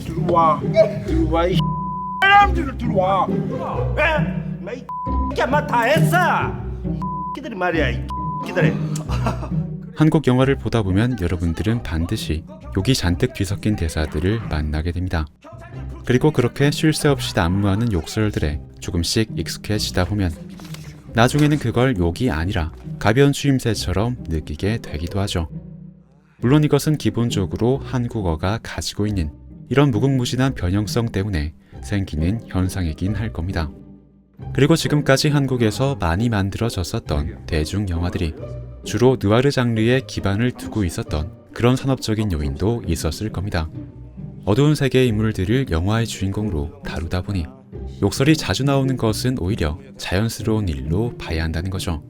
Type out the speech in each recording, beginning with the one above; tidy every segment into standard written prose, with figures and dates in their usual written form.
사람들을 들어와. 들어와 이 사람들을 들어와. 왜? 나이 야마 다 했어. 이들이 말이야 이 기다려. 한국 영화를 보다 보면 여러분들은 반드시 욕이 잔뜩 뒤섞인 대사들을 만나게 됩니다. 그리고 그렇게 쉴 새 없이 난무하는 욕설들에 조금씩 익숙해지다 보면 나중에는 그걸 욕이 아니라 가벼운 추임새처럼 느끼게 되기도 하죠. 물론 이것은 기본적으로 한국어가 가지고 있는 이런 무궁무진한 변형성 때문에 생기는 현상이긴 할 겁니다. 그리고 지금까지 한국에서 많이 만들어졌었던 대중 영화들이 주로 느와르 장르에 기반을 두고 있었던 그런 산업적인 요인도 있었을 겁니다. 어두운 세계의 인물들을 영화의 주인공으로 다루다 보니 욕설이 자주 나오는 것은 오히려 자연스러운 일로 봐야 한다는 거죠.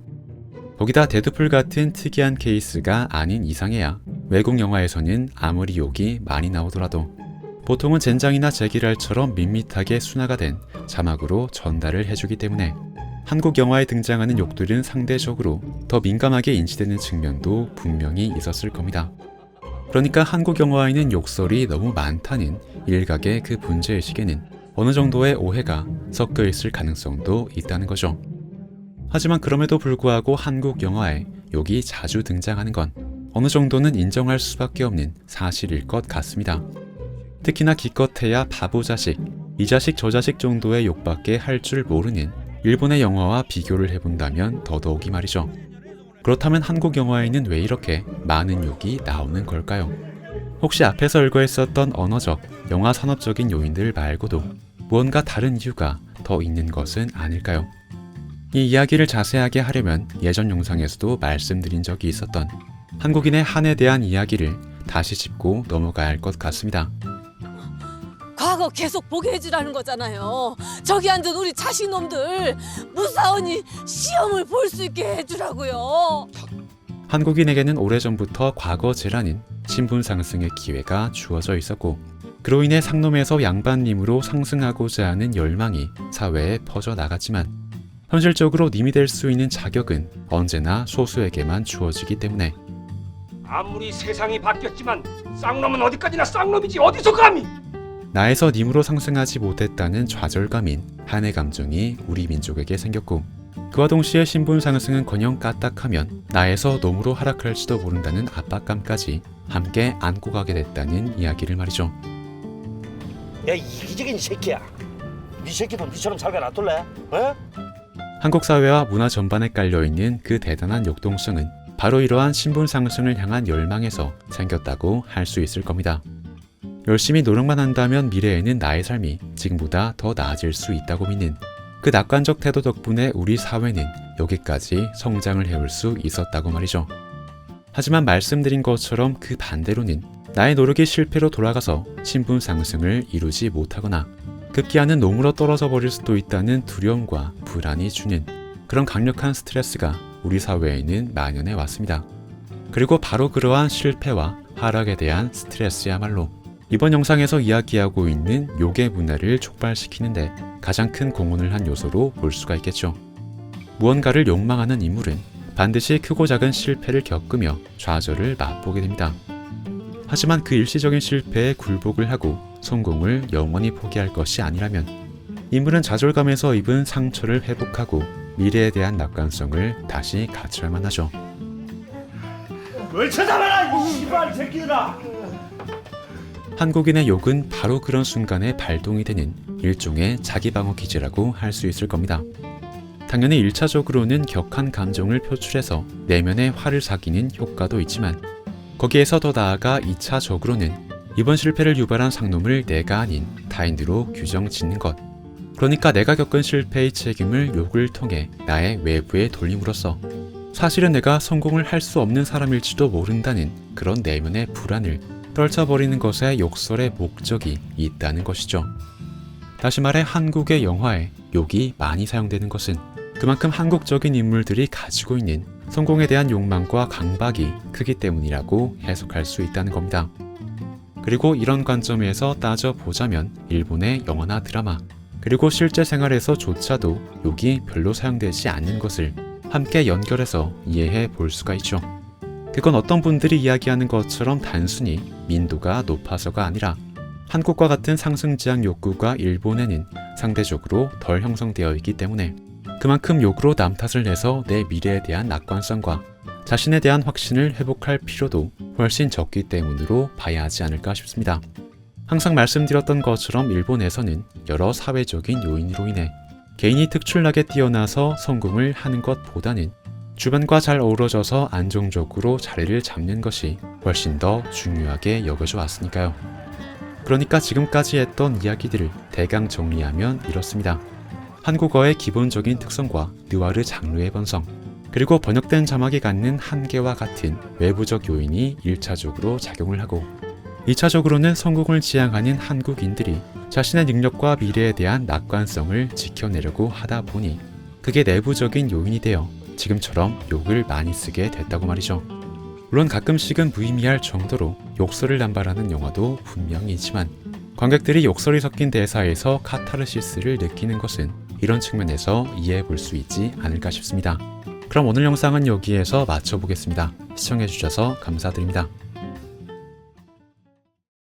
거기다 데드풀 같은 특이한 케이스가 아닌 이상해야 외국 영화에서는 아무리 욕이 많이 나오더라도 보통은 젠장이나 제기랄처럼 밋밋하게 순화가 된 자막으로 전달을 해주기 때문에 한국 영화에 등장하는 욕들은 상대적으로 더 민감하게 인지되는 측면도 분명히 있었을 겁니다. 그러니까 한국 영화에는 욕설이 너무 많다는 일각의 그 문제의식에는 어느 정도의 오해가 섞여 있을 가능성도 있다는 거죠. 하지만 그럼에도 불구하고 한국 영화에 욕이 자주 등장하는 건 어느 정도는 인정할 수밖에 없는 사실일 것 같습니다. 특히나 기껏해야 바보 자식, 이 자식 저 자식 정도의 욕밖에 할 줄 모르는 일본의 영화와 비교를 해본다면 더더욱이 말이죠. 그렇다면 한국 영화에는 왜 이렇게 많은 욕이 나오는 걸까요? 혹시 앞에서 열거했었던 언어적, 영화 산업적인 요인들 말고도 무언가 다른 이유가 더 있는 것은 아닐까요? 이 이야기를 자세하게 하려면 예전 영상에서도 말씀드린 적이 있었던 한국인의 한에 대한 이야기를 다시 짚고 넘어가야 할 것 같습니다. 과거 계속 보게 해주라는 거잖아요. 저기 앉은 우리 자식놈들 무사원이 시험을 볼 수 있게 해주라고요. 한국인에게는 오래전부터 과거제라는 신분 상승의 기회가 주어져 있었고 그로 인해 상놈에서 양반님으로 상승하고자 하는 열망이 사회에 퍼져나갔지만 현실적으로 님이 될 수 있는 자격은 언제나 소수에게만 주어지기 때문에 아무리 세상이 바뀌었지만 쌍놈은 어디까지나 쌍놈이지 어디서 감히. 나에서 님으로 상승하지 못했다는 좌절감인 한의 감정이 우리 민족에게 생겼고 그와 동시에 신분 상승은커녕 까딱하면 나에서 놈으로 하락할지도 모른다는 압박감까지 함께 안고 가게 됐다는 이야기를 말이죠. 야 이기적인 새끼야. 네 새끼도 니처럼 살게 놔둘래? 어? 한국 사회와 문화 전반에 깔려있는 그 대단한 역동성은 바로 이러한 신분 상승을 향한 열망에서 생겼다고 할 수 있을 겁니다. 열심히 노력만 한다면 미래에는 나의 삶이 지금보다 더 나아질 수 있다고 믿는 그 낙관적 태도 덕분에 우리 사회는 여기까지 성장을 해올 수 있었다고 말이죠. 하지만 말씀드린 것처럼 그 반대로는 나의 노력이 실패로 돌아가서 신분 상승을 이루지 못하거나 급기야는 놈으로 떨어져 버릴 수도 있다는 두려움과 불안이 주는 그런 강력한 스트레스가 우리 사회에는 만연해 왔습니다. 그리고 바로 그러한 실패와 하락에 대한 스트레스야말로 이번 영상에서 이야기하고 있는 욕의 문화를 촉발시키는데 가장 큰 공헌을 한 요소로 볼 수가 있겠죠. 무언가를 욕망하는 인물은 반드시 크고 작은 실패를 겪으며 좌절을 맛보게 됩니다. 하지만 그 일시적인 실패에 굴복을 하고 성공을 영원히 포기할 것이 아니라면 인물은 좌절감에서 입은 상처를 회복하고 미래에 대한 낙관성을 다시 갖춰야만 하죠. 뭘 찾아봐라 이 씨발 새끼들아. 한국인의 욕은 바로 그런 순간에 발동이 되는 일종의 자기방어 기제라고 할 수 있을 겁니다. 당연히 1차적으로는 격한 감정을 표출해서 내면의 화를 사기는 효과도 있지만 거기에서 더 나아가 2차적으로는 이번 실패를 유발한 상놈을 내가 아닌 타인으로 규정 짓는 것. 그러니까 내가 겪은 실패의 책임을 욕을 통해 나의 외부에 돌림으로써 사실은 내가 성공을 할 수 없는 사람일지도 모른다는 그런 내면의 불안을 떨쳐버리는 것에 욕설의 목적이 있다는 것이죠. 다시 말해 한국의 영화에 욕이 많이 사용되는 것은 그만큼 한국적인 인물들이 가지고 있는 성공에 대한 욕망과 강박이 크기 때문이라고 해석할 수 있다는 겁니다. 그리고 이런 관점에서 따져보자면 일본의 영화나 드라마 그리고 실제 생활에서조차도 욕이 별로 사용되지 않는 것을 함께 연결해서 이해해 볼 수가 있죠. 그건 어떤 분들이 이야기하는 것처럼 단순히 민도가 높아서가 아니라 한국과 같은 상승지향 욕구가 일본에는 상대적으로 덜 형성되어 있기 때문에 그만큼 욕으로 남 탓을 내서 내 미래에 대한 낙관성과 자신에 대한 확신을 회복할 필요도 훨씬 적기 때문으로 봐야 하지 않을까 싶습니다. 항상 말씀드렸던 것처럼 일본에서는 여러 사회적인 요인으로 인해 개인이 특출나게 뛰어나서 성공을 하는 것보다는 주변과 잘 어우러져서 안정적으로 자리를 잡는 것이 훨씬 더 중요하게 여겨져 왔으니까요. 그러니까 지금까지 했던 이야기들을 대강 정리하면 이렇습니다. 한국어의 기본적인 특성과 느와르 장르의 번성, 그리고 번역된 자막이 갖는 한계와 같은 외부적 요인이 1차적으로 작용을 하고 2차적으로는 성공을 지향하는 한국인들이 자신의 능력과 미래에 대한 낙관성을 지켜내려고 하다 보니 그게 내부적인 요인이 되어 지금처럼 욕을 많이 쓰게 됐다고 말이죠. 물론 가끔씩은 무의미할 정도로 욕설을 남발하는 영화도 분명히 있지만 관객들이 욕설이 섞인 대사에서 카타르시스를 느끼는 것은 이런 측면에서 이해해 볼 수 있지 않을까 싶습니다. 그럼 오늘 영상은 여기에서 마쳐보겠습니다. 시청해주셔서 감사드립니다.